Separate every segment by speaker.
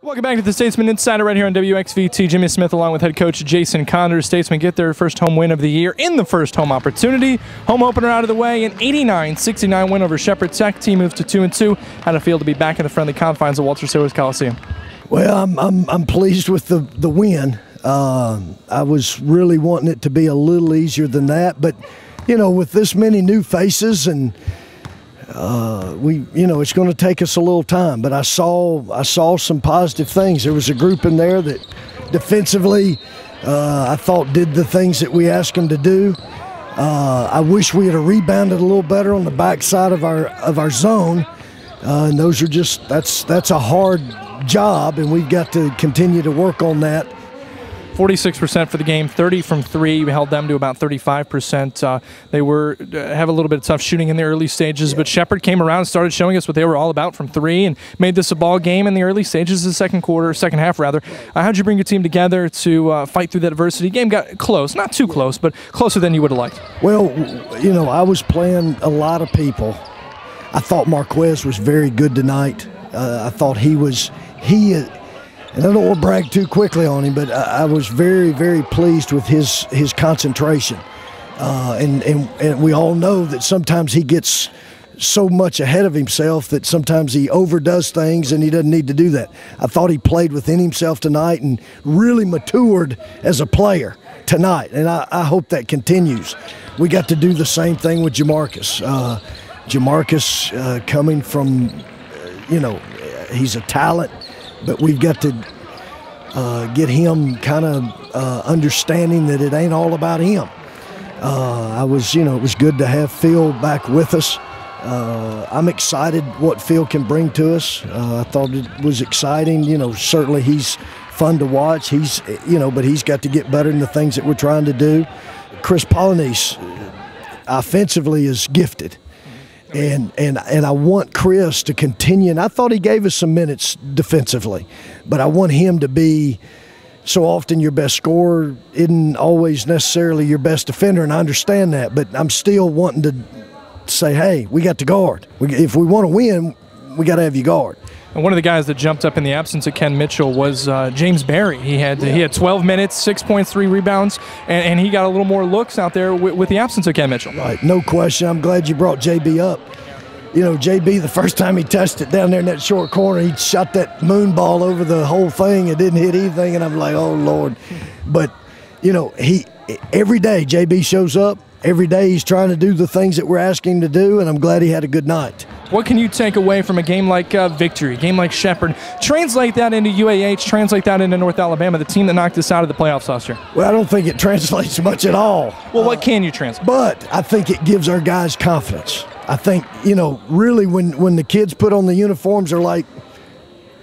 Speaker 1: Welcome back to the Statesman Insider right here on WXVT. Jimmy Smith along with head coach Jason Condor. Statesmen get their first home win of the year in the first home opportunity. Home opener out of the way, an 89-69 win over Shepherd Tech. Team moves to 2-2. How to feel to be back in the friendly confines of Walter Sewers Coliseum?
Speaker 2: Well, I'm pleased with the win. I was really wanting it to be a little easier than that, but you know, with this many new faces and it's going to take us a little time, but I saw some positive things. There was a group in there that defensively I thought did the things that we asked them to do. I wish we had rebounded a little better on the backside of our zone, and those are that's a hard job, and we've got to continue to work on that.
Speaker 1: 46% for the game, 30 from three. We held them to about 35%. They have a little bit of tough shooting in the early stages, but Shepherd came around and started showing us what they were all about from three and made this a ball game in the early stages of the second half. How'd you bring your team together to fight through that adversity? Game got close, not too close, but closer than you would have liked.
Speaker 2: Well, you know, I was playing a lot of people. I thought Marquez was very good tonight. I thought and I don't want to brag too quickly on him, but I was very, very pleased with his concentration. And we all know that sometimes he gets so much ahead of himself that sometimes he overdoes things, and he doesn't need to do that. I thought he played within himself tonight and really matured as a player tonight, and I hope that continues. We got to do the same thing with Jamarcus. Jamarcus coming from, he's a talent, but we've got to get him kind of understanding that it ain't all about him. It was good to have Phil back with us. I'm excited what Phil can bring to us. I thought it was exciting. Certainly he's fun to watch. But he's got to get better in the things that we're trying to do. Chris Poellnitz offensively is gifted. And I want Chris to continue, and I thought he gave us some minutes defensively, but I want him to be, so often your best scorer isn't always necessarily your best defender, and I understand that, but I'm still wanting to say, hey, we got to guard. If we want to win, we got to have you guard.
Speaker 1: And one of the guys that jumped up in the absence of Ken Mitchell was James Barry. He had 12 minutes, 6 points, 3 rebounds, and he got a little more looks out there with the absence of Ken Mitchell.
Speaker 2: Right, no question. I'm glad you brought JB up. JB, the first time he touched it down there in that short corner, he shot that moon ball over the whole thing. It didn't hit anything, and I'm like, oh, Lord. But, every day JB shows up. Every day he's trying to do the things that we're asking him to do, and I'm glad he had a good night.
Speaker 1: What can you take away from a game like Victory, a game like Shepherd? Translate that into UAH, translate that into North Alabama, the team that knocked us out of the playoffs last year.
Speaker 2: Well, I don't think it translates much at all.
Speaker 1: Well, what can you translate?
Speaker 2: But I think it gives our guys confidence. I think, really when the kids put on the uniforms, they're like,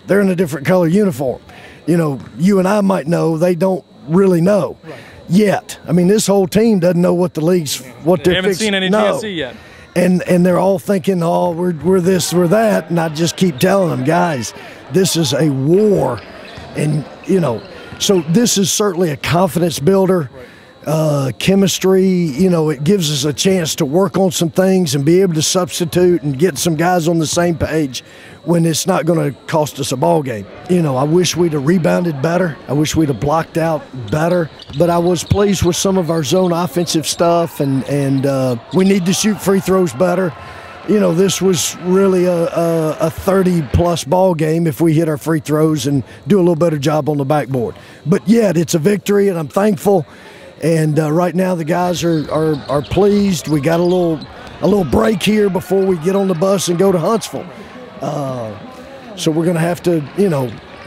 Speaker 2: they're in a different color uniform. You and I might know, they don't really know. Right. Yet. I mean, this whole team doesn't know what the league's, what they're fixing.
Speaker 1: They haven't seen any GSC yet.
Speaker 2: And they're all thinking, oh, we're this, we're that, and I just keep telling them, guys, this is a war, and so this is certainly a confidence builder. Chemistry, it gives us a chance to work on some things and be able to substitute and get some guys on the same page when it's not going to cost us a ball game. I wish we'd have rebounded better. I wish we'd have blocked out better. But I was pleased with some of our zone offensive stuff, and we need to shoot free throws better. This was really a 30-plus ball game if we hit our free throws and do a little better job on the backboard. But yet, it's a victory, and I'm thankful. And right now the guys are pleased. We got a little break here before we get on the bus and go to Huntsville. So we're going to have to,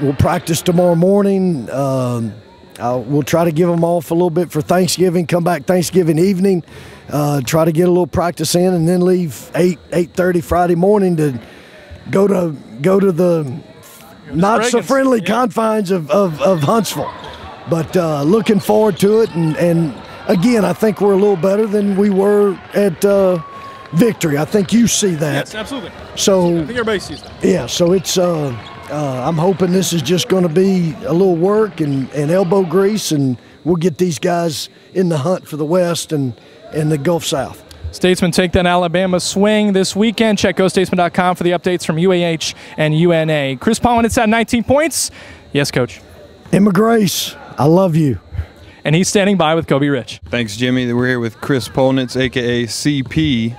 Speaker 2: we'll practice tomorrow morning. We'll try to give them off a little bit for Thanksgiving, come back Thanksgiving evening, try to get a little practice in, and then leave 8:30 Friday morning to go to the not so friendly confines of Huntsville. But looking forward to it, and again, I think we're a little better than we were at Victory. I think you see that.
Speaker 1: Yes, absolutely.
Speaker 2: So
Speaker 1: I think everybody sees that.
Speaker 2: Yeah, so it's I'm hoping this is just going to be a little work and elbow grease, and we'll get these guys in the hunt for the West and the Gulf South.
Speaker 1: Statesmen take that Alabama swing this weekend. Check GoStatesmen.com for the updates from UAH and UNA. Chris Poellnitz at 19 points. Yes, Coach.
Speaker 2: Emma Grace, I love you.
Speaker 1: And he's standing by with Kobe Rich.
Speaker 3: Thanks, Jimmy. We're here with Chris Poellnitz, a.k.a. CP.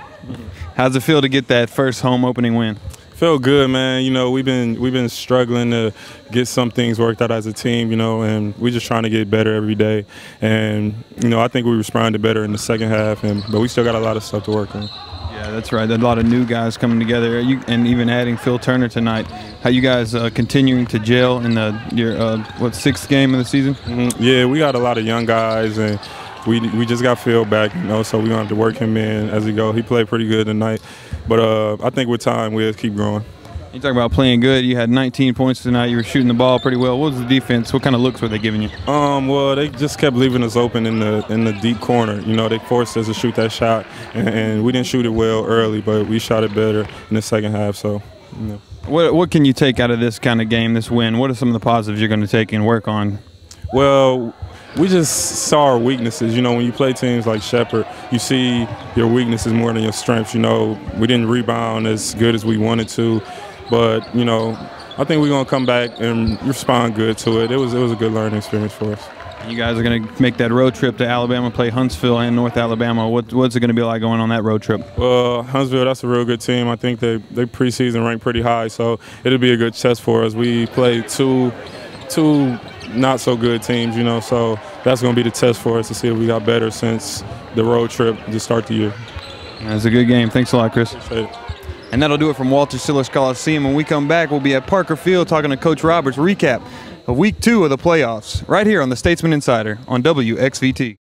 Speaker 3: How's it feel to get that first home opening win?
Speaker 4: Feel good, man. You know, we've been struggling to get some things worked out as a team, you know, and we're just trying to get better every day. And, you know, I think we responded better in the second half, but we still got a lot of stuff to work on.
Speaker 3: Yeah, that's right. There's a lot of new guys coming together, and even adding Phil Turner tonight. How you guys continuing to gel in your sixth game of the season?
Speaker 4: Yeah, we got a lot of young guys, and we just got Phil back, you know, so we're going to have to work him in as we go. He played pretty good tonight, but I think with time we'll keep growing.
Speaker 3: You talk about playing good. You had 19 points tonight. You were shooting the ball pretty well. What was the defense? What kind of looks were they giving you?
Speaker 4: Well, they just kept leaving us open in the deep corner. You know, they forced us to shoot that shot, and we didn't shoot it well early, but we shot it better in the second half. So, you know.
Speaker 3: What can you take out of this kind of game, this win? What are some of the positives you're going to take and work on?
Speaker 4: Well, we just saw our weaknesses. You know, when you play teams like Shepherd, you see your weaknesses more than your strengths. You know, we didn't rebound as good as we wanted to, but, you know, I think we're going to come back and respond good to it. It was a good learning experience for us.
Speaker 3: You guys are going to make that road trip to Alabama, play Huntsville and North Alabama. What's it going to be like going on that road trip?
Speaker 4: Well, Huntsville, that's a real good team. I think they preseason ranked pretty high, so it'll be a good test for us. We played two not so good teams, you know, so that's going to be the test for us to see if we got better since the road trip to start the year.
Speaker 3: That's a good game. Thanks a lot, Chris.
Speaker 4: Appreciate it.
Speaker 3: And that'll do it from Walter Sillers Coliseum. When we come back, we'll be at Parker Field talking to Coach Roberts, recap of Week 2 of the playoffs, right here on the Statesman Insider on WXVT.